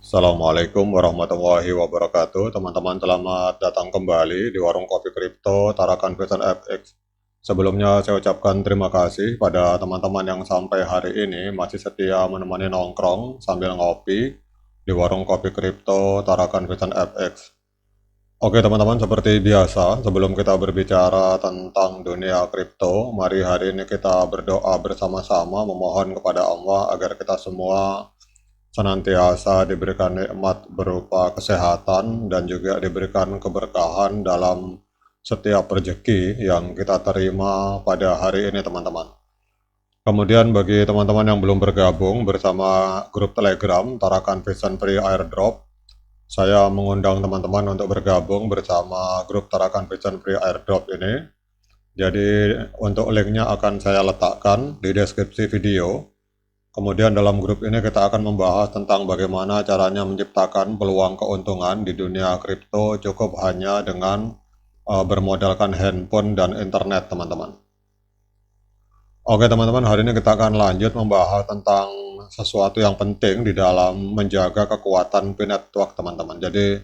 Assalamualaikum warahmatullahi wabarakatuh. Teman-teman, selamat datang kembali di Warung Kopi Kripto Tarakan Vision FX. Sebelumnya saya ucapkan terima kasih pada teman-teman yang sampai hari ini masih setia menemani nongkrong sambil ngopi di Warung Kopi Kripto Tarakan Vision FX. Oke teman-teman, seperti biasa, sebelum kita berbicara tentang dunia kripto, mari hari ini kita berdoa bersama-sama memohon kepada Allah agar kita semua senantiasa diberikan nikmat berupa kesehatan dan juga diberikan keberkahan dalam setiap rezeki yang kita terima pada hari ini teman-teman. Kemudian bagi teman-teman yang belum bergabung bersama grup Telegram Tarakan Vision Free Airdrop, saya mengundang teman-teman untuk bergabung bersama grup Tarakan Vision Free Airdrop ini. Jadi untuk linknya akan saya letakkan di deskripsi video. Kemudian dalam grup ini kita akan membahas tentang bagaimana caranya menciptakan peluang keuntungan di dunia kripto cukup hanya dengan bermodalkan handphone dan internet teman-teman. Oke teman-teman, hari ini kita akan lanjut membahas tentang sesuatu yang penting di dalam menjaga kekuatan P-Network teman-teman. Jadi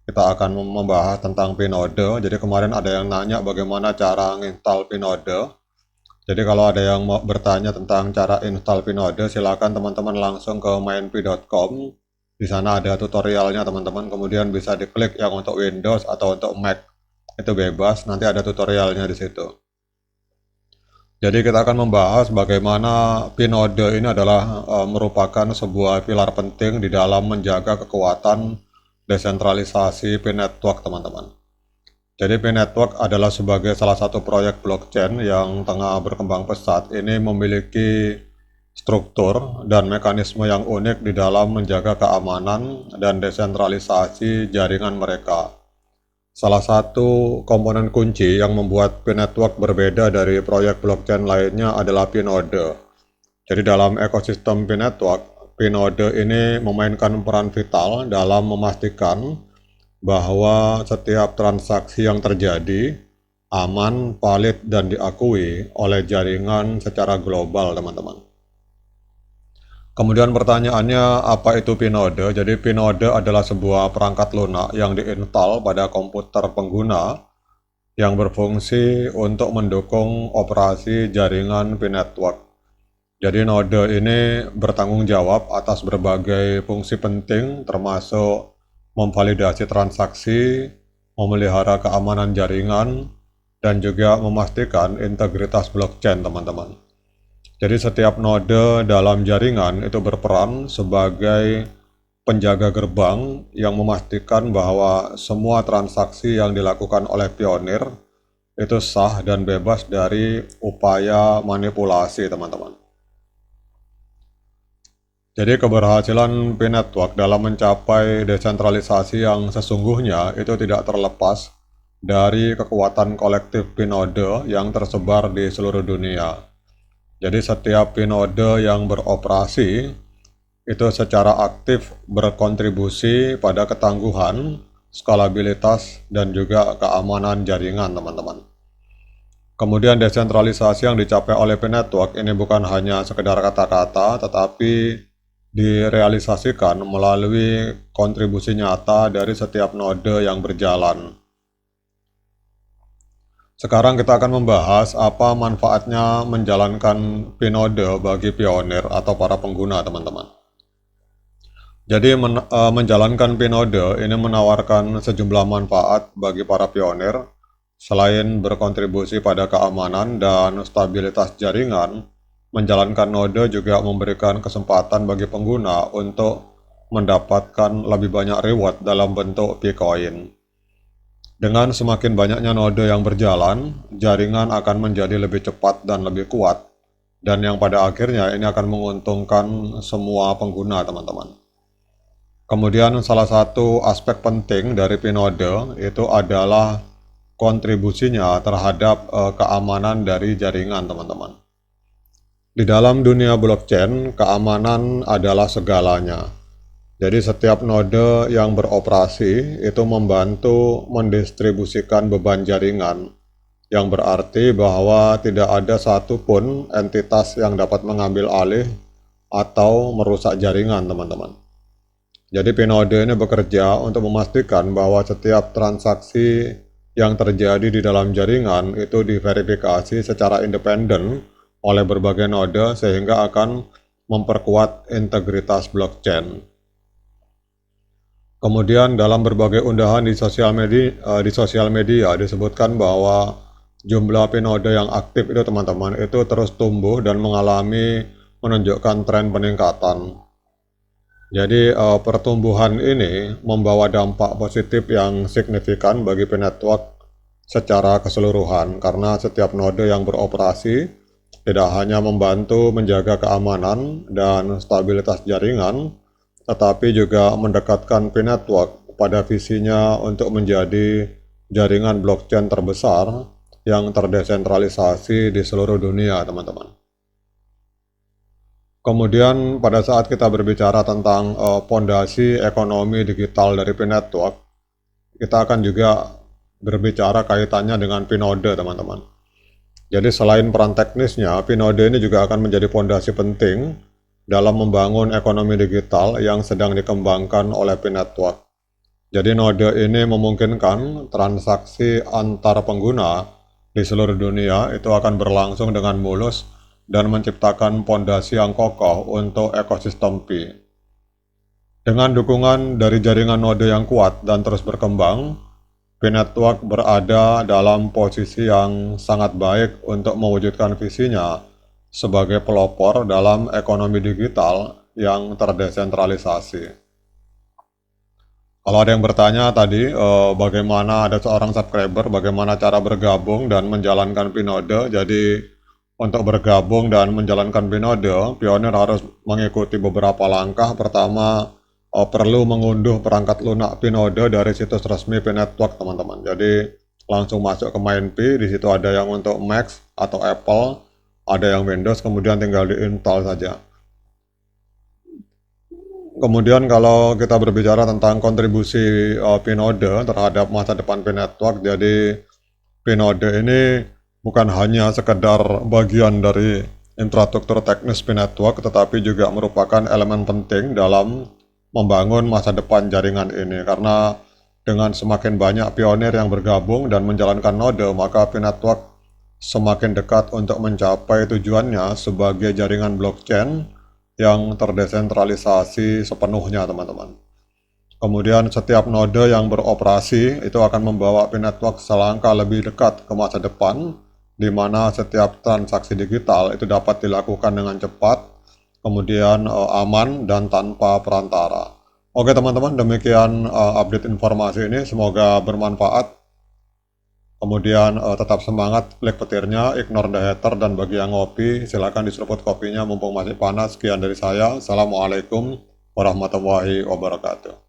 kita akan membahas tentang P-Node. Jadi kemarin ada yang nanya bagaimana cara menginstal P-Node. Jadi kalau ada yang mau bertanya tentang cara install P-Node, silakan teman-teman langsung ke mainp.com. Di sana ada tutorialnya teman-teman. Kemudian bisa diklik yang untuk Windows atau untuk Mac. Itu bebas, nanti ada tutorialnya di situ. Jadi kita akan membahas bagaimana P-Node ini adalah merupakan sebuah pilar penting di dalam menjaga kekuatan desentralisasi P-Network teman-teman. Jadi P-Network adalah sebagai salah satu proyek blockchain yang tengah berkembang pesat. Ini memiliki struktur dan mekanisme yang unik di dalam menjaga keamanan dan desentralisasi jaringan mereka. Salah satu komponen kunci yang membuat P-Network berbeda dari proyek blockchain lainnya adalah P-Node. Jadi dalam ekosistem P-Network, P-Node ini memainkan peran vital dalam memastikan bahwa setiap transaksi yang terjadi aman, valid, dan diakui oleh jaringan secara global, teman-teman. Kemudian pertanyaannya, apa itu P-Node? Jadi P-Node adalah sebuah perangkat lunak yang diinstal pada komputer pengguna yang berfungsi untuk mendukung operasi jaringan P-Network. Jadi node ini bertanggung jawab atas berbagai fungsi penting termasuk memvalidasi transaksi, memelihara keamanan jaringan, dan juga memastikan integritas blockchain teman-teman. Jadi setiap node dalam jaringan itu berperan sebagai penjaga gerbang yang memastikan bahwa semua transaksi yang dilakukan oleh pionir itu sah dan bebas dari upaya manipulasi teman-teman. Jadi keberhasilan P-Network dalam mencapai desentralisasi yang sesungguhnya itu tidak terlepas dari kekuatan kolektif P-Node yang tersebar di seluruh dunia. Jadi setiap P-Node yang beroperasi itu secara aktif berkontribusi pada ketangguhan, skalabilitas, dan juga keamanan jaringan teman-teman. Kemudian desentralisasi yang dicapai oleh P-Network ini bukan hanya sekedar kata-kata, tetapi direalisasikan melalui kontribusi nyata dari setiap node yang berjalan. Sekarang kita akan membahas apa manfaatnya menjalankan P-Node bagi pionir atau para pengguna teman-teman. Jadi menjalankan P-Node ini menawarkan sejumlah manfaat bagi para pionir. Selain berkontribusi pada keamanan dan stabilitas jaringan, menjalankan node juga memberikan kesempatan bagi pengguna untuk mendapatkan lebih banyak reward dalam bentuk P-Coin. Dengan semakin banyaknya node yang berjalan, jaringan akan menjadi lebih cepat dan lebih kuat, dan yang pada akhirnya ini akan menguntungkan semua pengguna teman-teman. Kemudian salah satu aspek penting dari P-Node itu adalah kontribusinya terhadap keamanan dari jaringan teman-teman. Di dalam dunia blockchain, keamanan adalah segalanya. Jadi setiap node yang beroperasi itu membantu mendistribusikan beban jaringan, yang berarti bahwa tidak ada satupun entitas yang dapat mengambil alih atau merusak jaringan teman-teman. Jadi Pinode ini bekerja untuk memastikan bahwa setiap transaksi yang terjadi di dalam jaringan itu diverifikasi secara independen oleh berbagai node sehingga akan memperkuat integritas blockchain. Kemudian dalam berbagai unggahan di sosial media disebutkan bahwa jumlah Pinode yang aktif itu teman-teman itu terus tumbuh dan menunjukkan tren peningkatan. Jadi pertumbuhan ini membawa dampak positif yang signifikan bagi P-Network secara keseluruhan karena setiap node yang beroperasi tidak hanya membantu menjaga keamanan dan stabilitas jaringan, tetapi juga mendekatkan P-Network pada visinya untuk menjadi jaringan blockchain terbesar yang terdesentralisasi di seluruh dunia, teman-teman. Kemudian pada saat kita berbicara tentang pondasi ekonomi digital dari P-Network, kita akan juga berbicara kaitannya dengan Pinode, teman-teman. Jadi selain peran teknisnya, Pinode ini juga akan menjadi pondasi penting dalam membangun ekonomi digital yang sedang dikembangkan oleh P-Network. Jadi node ini memungkinkan transaksi antar pengguna di seluruh dunia itu akan berlangsung dengan mulus dan menciptakan pondasi yang kokoh untuk ekosistem Pi. Dengan dukungan dari jaringan node yang kuat dan terus berkembang, P-Network berada dalam posisi yang sangat baik untuk mewujudkan visinya sebagai pelopor dalam ekonomi digital yang terdesentralisasi. Kalau ada yang bertanya tadi, bagaimana ada seorang subscriber, bagaimana cara bergabung dan menjalankan Pinode, jadi untuk bergabung dan menjalankan Pinode, pionir harus mengikuti beberapa langkah. Pertama, perlu mengunduh perangkat lunak Pinode dari situs resmi P-Network, teman-teman. Jadi langsung masuk ke MainP, di situ ada yang untuk Mac atau Apple, ada yang Windows, kemudian tinggal diinstal saja. Kemudian kalau kita berbicara tentang kontribusi Pinode terhadap masa depan P-Network, jadi Pinode ini bukan hanya sekedar bagian dari infrastruktur teknis P-Network, tetapi juga merupakan elemen penting dalam membangun masa depan jaringan ini. Karena dengan semakin banyak pionir yang bergabung dan menjalankan node, maka P-Network semakin dekat untuk mencapai tujuannya sebagai jaringan blockchain yang terdesentralisasi sepenuhnya, teman-teman. Kemudian setiap node yang beroperasi itu akan membawa P-Network selangkah lebih dekat ke masa depan, di mana setiap transaksi digital itu dapat dilakukan dengan cepat, kemudian aman dan tanpa perantara. Oke teman-teman, demikian update informasi ini, semoga bermanfaat. Kemudian tetap semangat, klik petirnya, ignore the hater, dan bagi yang ngopi, silakan diseruput kopinya mumpung masih panas. Sekian dari saya, Assalamualaikum warahmatullahi wabarakatuh.